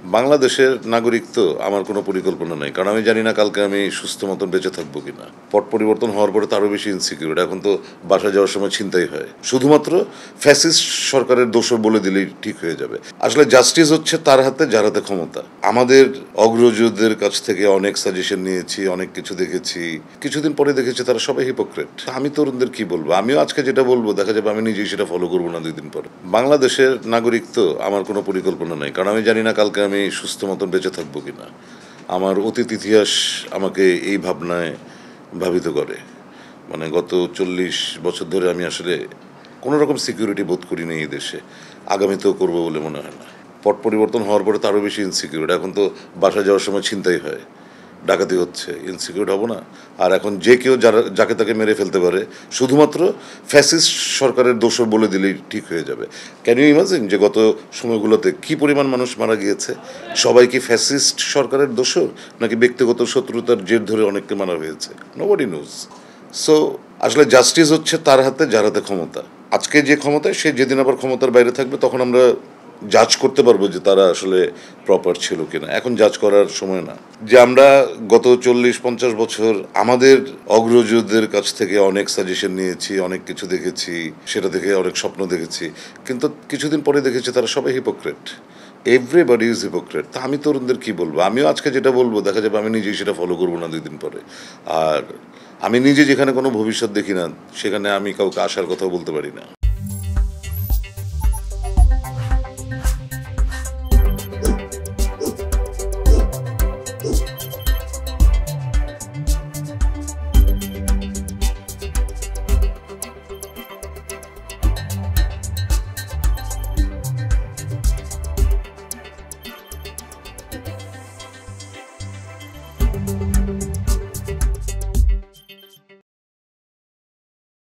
বাংলাদেশের নাগরিক তো আমার কোনো পরিকল্পনা নাই, কারণ আমি জানি না কালকে আমি সুস্থ মতন বেঁচে থাকবো কিনা। পট পরিবর্তন হওয়ার পরে তো আরও বেশি ইনসিকিউর। এখন তো বাসায় যাওয়ার সময় ছিনতাই হয়, শুধুমাত্র ফ্যাসিস্ট সরকারের দোষর বলে দিলেই ঠিক হয়ে যাবে। আসলে জাস্টিস হচ্ছে তার হাতে যার হাতে ক্ষমতা। আমাদের অগ্রজদের কাছ থেকে অনেক সাজেশন নিয়েছি, অনেক কিছু দেখেছি, কিছুদিন পরে দেখেছি তারা সবাই হিপোক্রেট। আমি তরুণদের কি বলবো? আমিও আজকে যেটা বলবো দেখা যাবে আমি নিজেই সেটা ফলো করবো না 2 দিন পরে। বাংলাদেশের নাগরিক তো আমার কোনো পরিকল্পনা নাই, কারণ আমি জানি না কালকে আমি সুস্থ মতন বেঁচে থাকবো কিনা। আমার অতীত ইতিহাস আমাকে এই ভাবনায় ভাবিত করে। মানে গত 40 বছর ধরে আমি আসলে কোনো রকম সিকিউরিটি বোধ করিনি এই দেশে, আগামীতেও করবো বলে মনে হয় না। পট পরিবর্তন হওয়ার পরে তো আরও বেশি ইনসিকিউর। এখন তো বাসায় যাওয়ার সময় ছিনতাই হয়, ডাকাতি হচ্ছে, ইনসিকিউর হবো না? আর এখন যে কেউ যাকে তাকে মেরে ফেলতে পারে, শুধুমাত্র ফ্যাসিস্ট সরকারের দোষর বলে দিলেই ঠিক হয়ে যাবে। ক্যান ইউ ইমাজিন যে গত সময়গুলোতে কী পরিমাণ মানুষ মারা গিয়েছে? সবাই কি ফ্যাসিস্ট সরকারের দোষর, নাকি ব্যক্তিগত শত্রুতার জের ধরে অনেককে মারা হয়েছে? Nobody nose. সো আসলে জাস্টিস হচ্ছে তার হাতে যার হাতে ক্ষমতা। আজকে যে ক্ষমতায়, সে যেদিন আবার ক্ষমতার বাইরে থাকবে তখন আমরা জাজ করতে পারবো যে তারা আসলে প্রপার ছিল কিনা। এখন জাজ করার সময় না। যে আমরা গত 40-50 বছর আমাদের অগ্রজদের কাছ থেকে অনেক সাজেশন নিয়েছি, অনেক কিছু দেখেছি, সেটা দেখে অনেক স্বপ্ন দেখেছি, কিন্তু কিছুদিন পরে দেখেছি তারা সবাই হিপোক্রেট। Everybody is hypocrite. তা আমি তরুণদের কি বলবো? আমিও আজকে যেটা বলবো দেখা যাবে আমি নিজেই সেটা ফলো করবো না 2 দিন পরে। আর আমি নিজে যেখানে কোনো ভবিষ্যৎ দেখি না, সেখানে আমি কাউকে আসার কথাও বলতে পারি না।